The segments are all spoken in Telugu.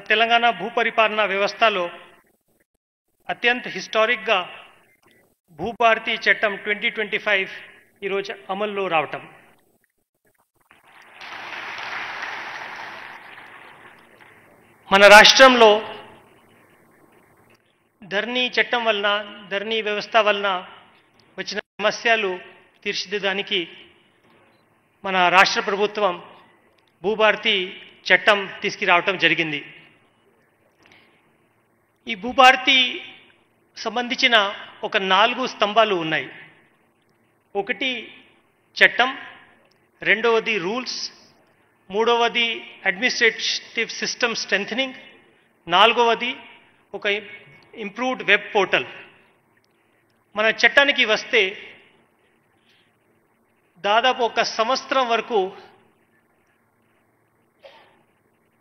తెలంగాణ భూపరిపాలన వ్యవస్థలో అత్యంత హిస్టారిక్గా భూభారతి చట్టం 2025 ఈరోజు అమల్లో రావటం. మన రాష్ట్రంలో ధరణి చట్టం వలన, ధరణి వ్యవస్థ వలన వచ్చిన సమస్యలు తీర్చిదిద్దడానికి మన రాష్ట్ర ప్రభుత్వం భూభారతి చట్టం తీసుకురావటం జరిగింది. ఈ భూభారతి సంబంధించిన ఒక 4 స్తంభాలు ఉన్నాయి. ఒకటి చట్టం, రెండవది రూల్స్, మూడవది అడ్మినిస్ట్రేటివ్ సిస్టమ్ స్ట్రెంథనింగ్, నాలుగవది ఒక ఇంప్రూవ్డ్ వెబ్ పోర్టల్. మన చట్టానికి వస్తే దాదాపు ఒక సంవత్సరం వరకు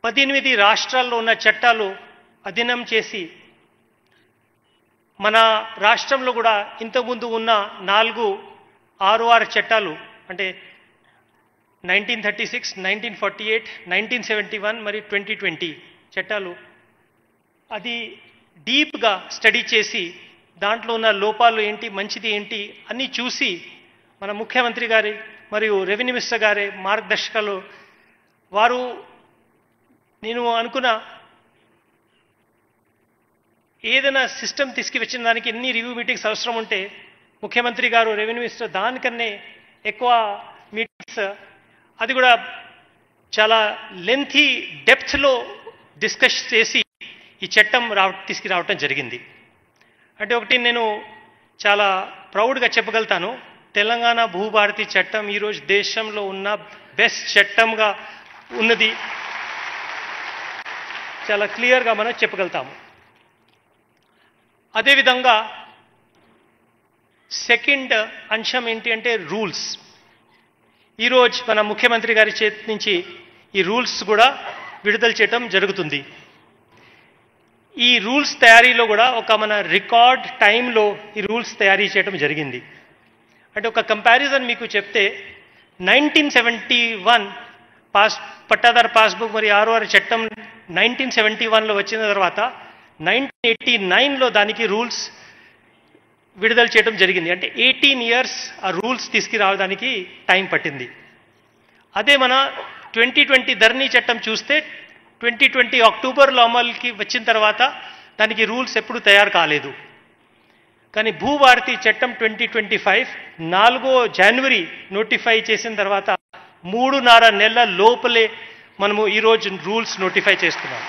18 రాష్ట్రాల్లో ఉన్న చట్టాలు అధీనం చేసి మన రాష్ట్రంలో కూడా ఇంతకుముందు ఉన్న 6 చట్టాలు అంటే 1936, 1948, 1971 మరియు 2020 చట్టాలు అది డీప్గా స్టడీ చేసి దాంట్లో ఉన్న లోపాలు ఏంటి, మంచిది ఏంటి అన్నీ చూసి మన ముఖ్యమంత్రి గారి మరియు రెవెన్యూ మినిస్టర్ గారి మార్గదర్శకాలు వారు నేను అనుకున్న ఏదైనా సిస్టమ్ తీసుకువచ్చిన దానికి ఎన్ని రివ్యూ మీటింగ్స్ అవసరం ఉంటే ముఖ్యమంత్రి గారు, రెవెన్యూ మినిస్టర్ దానికన్నా ఎక్కువ మీటింగ్స్, అది కూడా చాలా లెంతీ డెప్త్లో డిస్కస్ చేసి ఈ చట్టం తీసుకురావటం జరిగింది. అంటే ఒకటి నేను చాలా ప్రౌడ్గా చెప్పగలుగుతాను, తెలంగాణ భూభారతి చట్టం ఈరోజు దేశంలో ఉన్న బెస్ట్ చట్టంగా ఉన్నది చాలా క్లియర్గా మనం చెప్పగలుగుతాము. అదేవిధంగా సెకండ్ అంశం ఏంటి అంటే రూల్స్. ఈరోజు మన ముఖ్యమంత్రి గారి చేతి నుంచి ఈ రూల్స్ కూడా విడుదల చేయడం జరుగుతుంది. ఈ రూల్స్ తయారీలో కూడా ఒక మన రికార్డ్ టైంలో ఈ రూల్స్ తయారీ చేయడం జరిగింది. అంటే ఒక కంపారిజన్ మీకు చెప్తే 1971 పట్టాదారు పాస్బుక్ మరియు 6 చట్టం 1971లో వచ్చిన తర్వాత 1989లో దానికి రూల్స్ విడుదల చేయడం జరిగింది. అంటే 18 years ఆ రూల్స్ తీసుకురావడానికి టైం పట్టింది. అదే మన 2020 ధరణి చట్టం చూస్తే 2020 అక్టోబర్లో అమలుకి వచ్చిన తర్వాత దానికి రూల్స్ ఎప్పుడు తయారు కాలేదు. కానీ భూభారతి చట్టం 2025 4 జనవరి నోటిఫై చేసిన తర్వాత 3.5 నెలల లోపలే మనము ఈరోజు రూల్స్ నోటిఫై చేస్తున్నాం.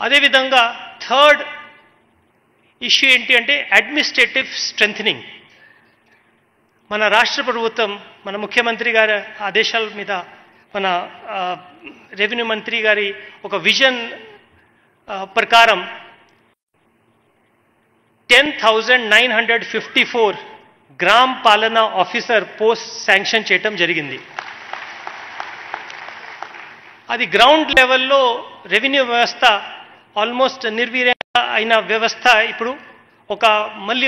అదేవిధంగా థర్డ్ ఇష్యూ ఏంటి అంటే అడ్మినిస్ట్రేటివ్ స్ట్రెంథనింగ్. మన రాష్ట్ర ప్రభుత్వం మన ముఖ్యమంత్రి గారి ఆదేశాల మీద మన రెవెన్యూ మంత్రి గారి ఒక విజన్ ప్రకారం 10,954 గ్రామ పాలనా ఆఫీసర్ పోస్ట్ శాంక్షన్ చేయటం జరిగింది. అది గ్రౌండ్ లెవెల్లో రెవెన్యూ వ్యవస్థ ఆల్మోస్ట్ నిర్వీర్య అయిన వ్యవస్థ ఇప్పుడు మళ్ళీ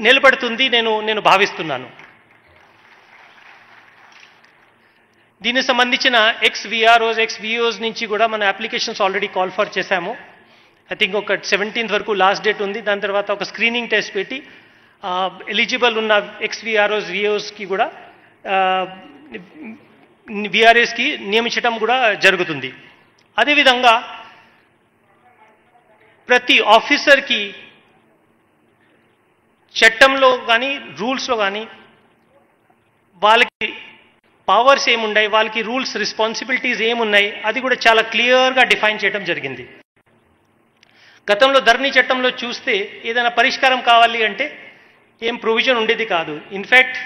నిలబడుతుంది నేను భావిస్తున్నాను. దీనికి సంబంధించిన ఎక్స్-విఆర్ఓస్ నుంచి కూడా మన అప్లికేషన్స్ ఆల్రెడీ కాల్ ఫర్ చేశాము. ఐ థింక్ ఒక 17th వరకు లాస్ట్ డేట్ ఉంది. దాని తర్వాత ఒక స్క్రీనింగ్ టెస్ట్ పెట్టి ఎలిజిబుల్ ఉన్న ఎక్స్-విఆర్ఓస్కి కూడా విఆర్ఎస్కి నియమించడం కూడా జరుగుతుంది. అదేవిధంగా ప్రతి ఆఫీసర్కి చట్టంలో కానీ రూల్స్లో కానీ వాళ్ళకి పవర్స్ ఏమున్నాయి, వాళ్ళకి రూల్స్ రెస్పాన్సిబిలిటీస్ ఏమున్నాయి అది కూడా చాలా క్లియర్గా డిఫైన్ చేయడం జరిగింది. గతంలో ధరణి చట్టంలో చూస్తే ఏదైనా పరిష్కారం కావాలి అంటే ఏం ప్రొవిజన్ ఉండేది కాదు. ఇన్ఫ్యాక్ట్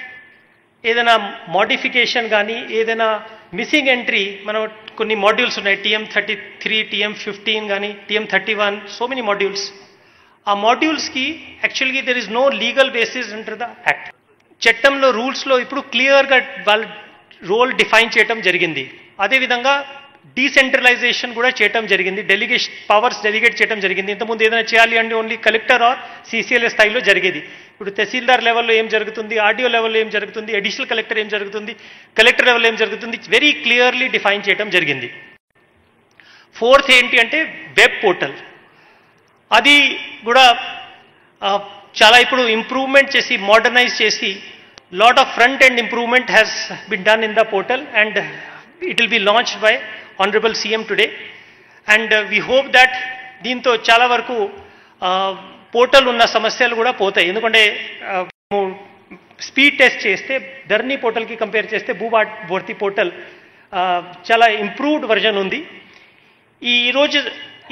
ఏదైనా మోడిఫికేషన్ కానీ ఏదైనా మిస్సింగ్ ఎంట్రీ మనం కొన్ని మాడ్యూల్స్ ఉన్నాయి, TM33, TM15 కానీ TM31, సో మెనీ మాడ్యూల్స్. ఆ మాడ్యూల్స్కి యాక్చువల్గా there is no legal basis under the act. చట్టంలో రూల్స్లో ఇప్పుడు క్లియర్గా వాళ్ళ రోల్ డిఫైన్ చేయటం జరిగింది. అదేవిధంగా డీసెంట్రలైజేషన్ కూడా చేయటం జరిగింది, పవర్స్ డెలిగేట్ చేయడం జరిగింది. ఇంతకుముందు ఏదైనా చేయాలి అంటే ఓన్లీ కలెక్టర్ ఆర్ CCLA స్థాయిలో జరిగేది. ఇప్పుడు తహసీల్దార్ లెవెల్లో ఏం జరుగుతుంది, ఆర్డీఓ లెవెల్లో ఏం జరుగుతుంది, అడిషనల్ కలెక్టర్ ఏం జరుగుతుంది, కలెక్టర్ లెవెల్లో ఏం జరుగుతుంది, వెరీ క్లియర్లీ డిఫైన్ చేయడం జరిగింది. ఫోర్త్ ఏంటి అంటే వెబ్ పోర్టల్. అది కూడా చాలా ఇప్పుడు ఇంప్రూవ్మెంట్ చేసి మోడర్నైజ్ చేసి lot of front end improvement has been done in the portal and it will be launched by honourable CM today. And we hope that దీంతో చాలా వరకు పోర్టల్ ఉన్న సమస్యలు కూడా పోతాయి. ఎందుకంటే స్పీడ్ టెస్ట్ చేస్తే ధర్నీ పోర్టల్కి కంపేర్ చేస్తే భూభారతి పోర్టల్ చాలా ఇంప్రూవ్డ్ వర్జన్ ఉంది. ఈరోజు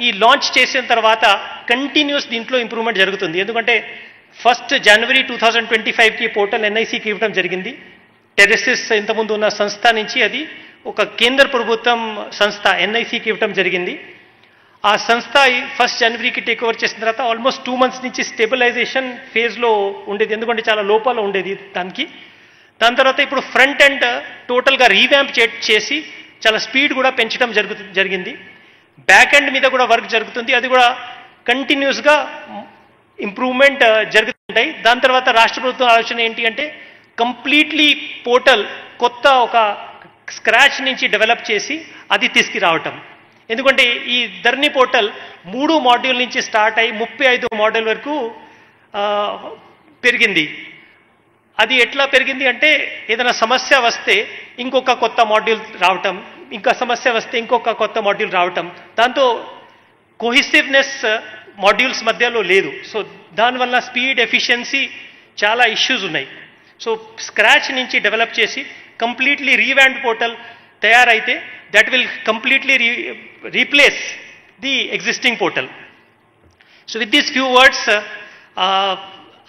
ఈ లాంచ్ చేసిన తర్వాత కంటిన్యూస్ దీంట్లో ఇంప్రూవ్మెంట్ జరుగుతుంది. ఎందుకంటే 1 జనవరి 2025కి పోర్టల్ ఎన్ఐసికి ఇవ్వడం జరిగింది. టెరెసిస్ ఇంతకుముందు ఉన్న సంస్థ నుంచి అది ఒక కేంద్ర ప్రభుత్వం సంస్థ ఎన్ఐసికి ఇవ్వడం జరిగింది. ఆ సంస్థ 1 జనవరికి టేక్ ఓవర్ చేసిన తర్వాత ఆల్మోస్ట్ 2 months నుంచి స్టెబిలైజేషన్ ఫేజ్లో ఉండేది, ఎందుకంటే చాలా లోపాలు ఉండేది దానికి. దాని తర్వాత ఇప్పుడు ఫ్రంట్ ఎండ్ టోటల్గా రీవ్యాంప్ చేసి చాలా స్పీడ్ కూడా పెంచడం జరిగింది. బ్యాక్ ఎండ్ మీద కూడా వర్క్ జరుగుతుంది, అది కూడా కంటిన్యూస్గా ఇంప్రూవ్మెంట్ జరుగుతుంటాయి. దాని తర్వాత రాష్ట్ర ప్రభుత్వం ఆలోచన ఏంటి అంటే కంప్లీట్లీ పోర్టల్ కొత్త ఒక స్క్రాచ్ నుంచి డెవలప్ చేసి అది తీసుకురావటం. ఎందుకంటే ఈ ధర్నీ పోర్టల్ 3 మాడ్యూల్ నుంచి స్టార్ట్ అయ్యి 35 మాడ్యూల్ వరకు పెరిగింది. అది ఎట్లా పెరిగింది అంటే ఏదైనా సమస్య వస్తే ఇంకొక కొత్త మాడ్యూల్ రావటం, ఇంకా సమస్య వస్తే ఇంకొక కొత్త మాడ్యూల్ రావటం, దాంతో కోహిసివ్నెస్ మాడ్యూల్స్ మధ్యలో లేదు. సో దానివల్ల స్పీడ్ ఎఫిషియన్సీ చాలా ఇష్యూస్ ఉన్నాయి. సో స్క్రాచ్ నుంచి డెవలప్ చేసి కంప్లీట్లీ రీవ్యాండ్ పోర్టల్ తయారైతే that will completely replace the existing portal. So with these few words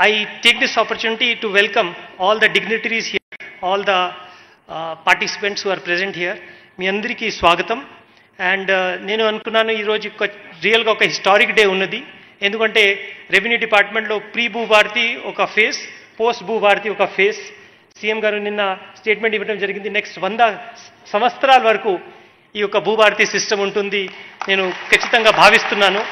I take this opportunity to welcome all the dignitaries here, all the participants who are present here. మీ అందరికీ స్వాగతం. అండ్ నేను అనుకున్నాను ఈరోజు రియల్గా ఒక హిస్టారిక్ డే ఉన్నది. ఎందుకంటే రెవెన్యూ డిపార్ట్మెంట్లో ప్రీ భూభారతి ఒక ఫేస్, పోస్ట్ భూభారతి ఒక ఫేస్. సీఎం గారు నిన్న స్టేట్మెంట్ ఇవ్వడం జరిగింది, నెక్స్ట్ 100 సంవత్సరాల వరకు ఈ యొక్క భూభారతి సిస్టమ్ ఉంటుంది నేను ఖచ్చితంగా భావిస్తున్నాను.